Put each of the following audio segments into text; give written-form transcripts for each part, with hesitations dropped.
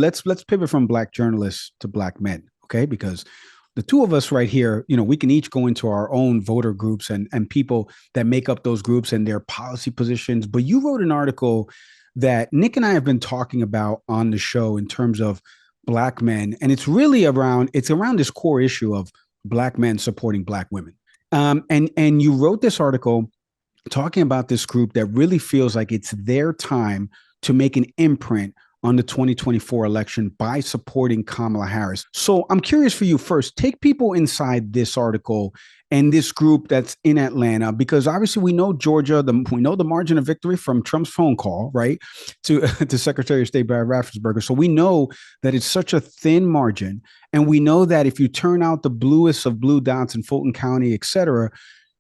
Let's pivot from black journalists to black men, okay? Because the two of us right here, we can each go into our own voter groups and people that make up those groups and their policy positions. But you wrote an article that Nick and I have been talking about on the show in terms of black men, and it's around this core issue of black men supporting black women. And you wrote this article talking about this group that really feels like it's their time to make an imprint on the 2024 election by supporting Kamala Harris. So I'm curious for you first, take people inside this article and this group that's in Atlanta, because obviously we know Georgia, we know the margin of victory from Trump's phone call, right, to, to Secretary of State Brad Raffensperger. So we know that it's such a thin margin. And we know that if you turn out the bluest of blue dots in Fulton County, et cetera,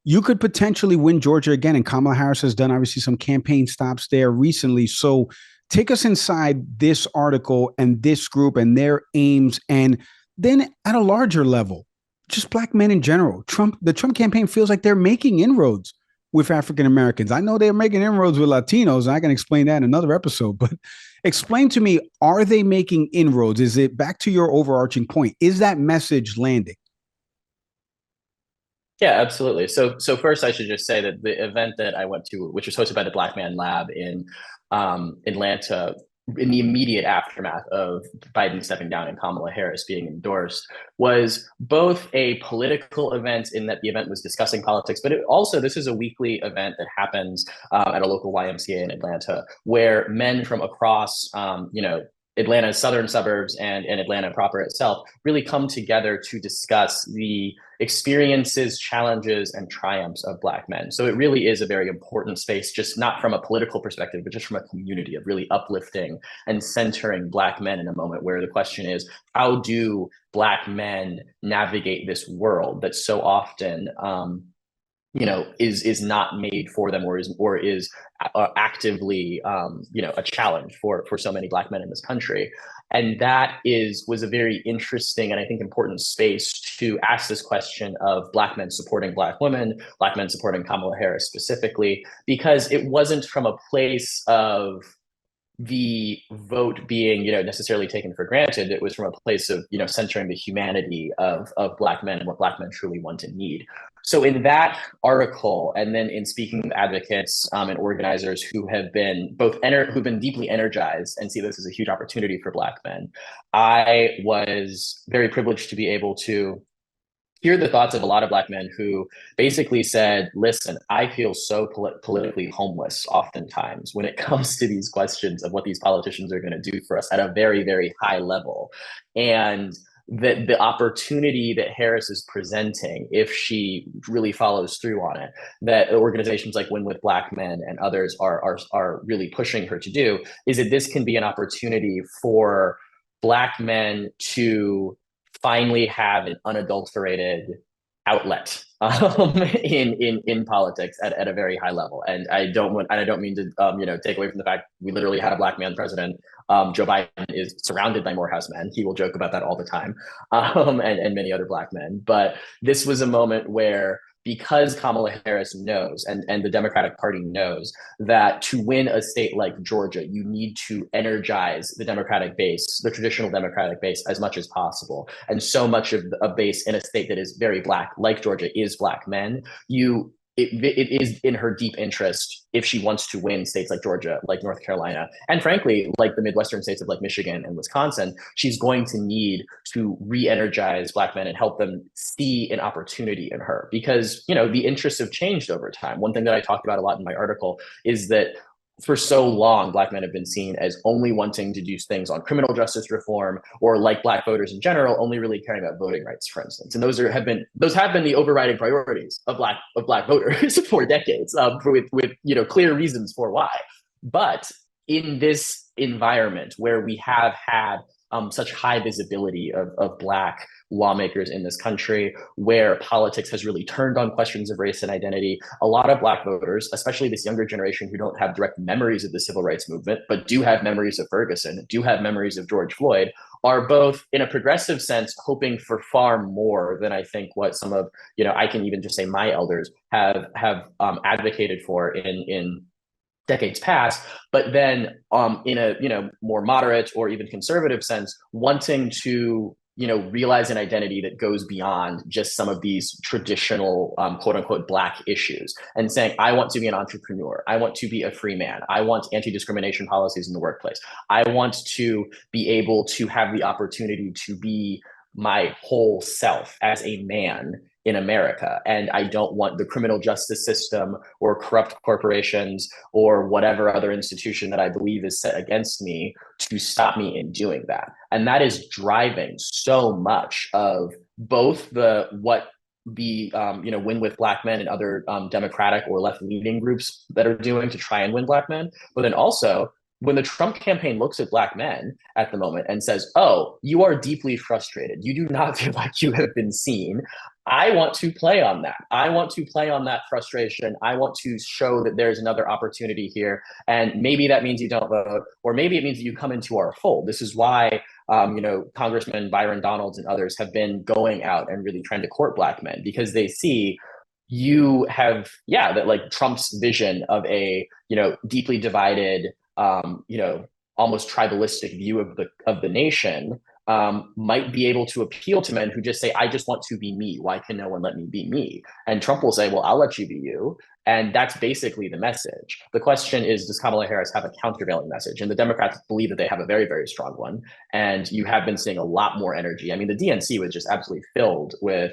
you could potentially win Georgia again. And Kamala Harris has done obviously some campaign stops there recently. So take us inside this article and this group and their aims. And then at a larger level, just black men in general. The Trump campaign feels like they're making inroads with African Americans. I know they're making inroads with Latinos, and I can explain that in another episode, but explain to me, are they making inroads? Is it, back to your overarching point, is that message landing? Yeah, absolutely. So first, I should just say that the event that I went to, which was hosted by the Black Man Lab in Atlanta, in the immediate aftermath of Biden stepping down and Kamala Harris being endorsed, was both a political event in that the event was discussing politics, but this is a weekly event that happens at a local YMCA in Atlanta, where men from across, Atlanta's southern suburbs and Atlanta proper itself really come together to discuss the experiences, challenges, and triumphs of Black men. So it really is a very important space, just not from a political perspective, but just from a community of really uplifting and centering Black men in a moment where the question is, how do Black men navigate this world that so often is not made for them, or is actively a challenge for so many Black men in this country. And that was a very interesting and I think important space to ask this question of Black men supporting Black women, Black men supporting Kamala Harris specifically, because it wasn't from a place of the vote being necessarily taken for granted. It was from a place of centering the humanity of Black men and what Black men truly want and need. So in that article, and then in speaking with advocates and organizers who have been who've been deeply energized and see this as a huge opportunity for Black men, I was very privileged to be able to hear the thoughts of a lot of Black men who basically said, listen, I feel so politically homeless oftentimes when it comes to these questions of what these politicians are going to do for us at a very, very high level. And that the opportunity that Harris is presenting, if she really follows through on it, that organizations like Win with Black Men and others are really pushing her to do, is that this can be an opportunity for Black men to finally have an unadulterated outlet in politics at a very high level. And I don't mean to take away from the fact we literally had a Black man president. Joe Biden is surrounded by Morehouse men. He will joke about that all the time, and many other Black men. But this was a moment where, because Kamala Harris knows, and the Democratic Party knows, that to win a state like Georgia, you need to energize the Democratic base, the traditional Democratic base, as much as possible. And so much of a base in a state that is very Black, like Georgia, is Black men. It is in her deep interest, if she wants to win states like Georgia, like North Carolina, and frankly, like the Midwestern states of like Michigan and Wisconsin, she's going to need to re-energize Black men and help them see an opportunity in her, because, the interests have changed over time. One thing that I talked about a lot in my article is that for so long, Black men have been seen as only wanting to do things on criminal justice reform, or, like Black voters in general, only really caring about voting rights, for instance. And those have been the overriding priorities of Black voters for decades, with clear reasons for why. But in this environment where we have had such high visibility of Black lawmakers in this country, where politics has really turned on questions of race and identity, a lot of Black voters, especially this younger generation who don't have direct memories of the civil rights movement, but do have memories of Ferguson, do have memories of George Floyd, are both, in a progressive sense, hoping for far more than I think what some of, I can even just say my elders have advocated for in decades past, but then in a more moderate or even conservative sense, wanting to realize an identity that goes beyond just some of these traditional quote unquote black issues, and saying, I want to be an entrepreneur, I want to be a free man, I want anti-discrimination policies in the workplace, I want to be able to have the opportunity to be my whole self as a man in America. And I don't want the criminal justice system or corrupt corporations or whatever other institution that I believe is set against me to stop me in doing that. And that is driving so much of both the what the win with black men and other democratic or left leaning groups that are doing to try and win black men, but then also when the Trump campaign looks at black men at the moment and says, oh, you are deeply frustrated, you do not feel like you have been seen, I want to play on that. I want to play on that frustration. I want to show that there's another opportunity here. And maybe that means you don't vote, or maybe it means that you come into our fold. This is why Congressman Byron Donalds and others have been going out and really trying to court black men, because they see you have, that like Trump's vision of a, deeply divided, almost tribalistic view of the nation might be able to appeal to men who just say, I just want to be me. Why can no one let me be me? And Trump will say, well, I'll let you be you. And that's basically the message. The question is, does Kamala Harris have a countervailing message? And the Democrats believe that they have a very, very strong one. And you have been seeing a lot more energy. I mean, the DNC was just absolutely filled with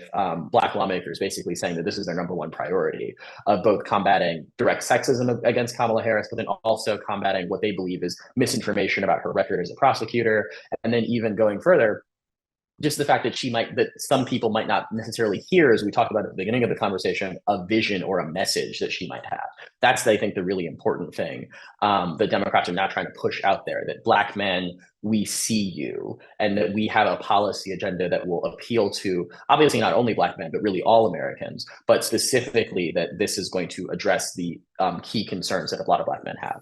Black lawmakers basically saying that this is their number one priority of both combating direct sexism against Kamala Harris, but then also combating what they believe is misinformation about her record as a prosecutor. And then even going further, just the fact that some people might not necessarily hear, as we talked about at the beginning of the conversation, a vision or a message that she might have. That's, I think, the really important thing that Democrats are now trying to push out there, that black men, we see you, and that we have a policy agenda that will appeal to, obviously, not only black men, but really all Americans, but specifically that this is going to address the key concerns that a lot of black men have.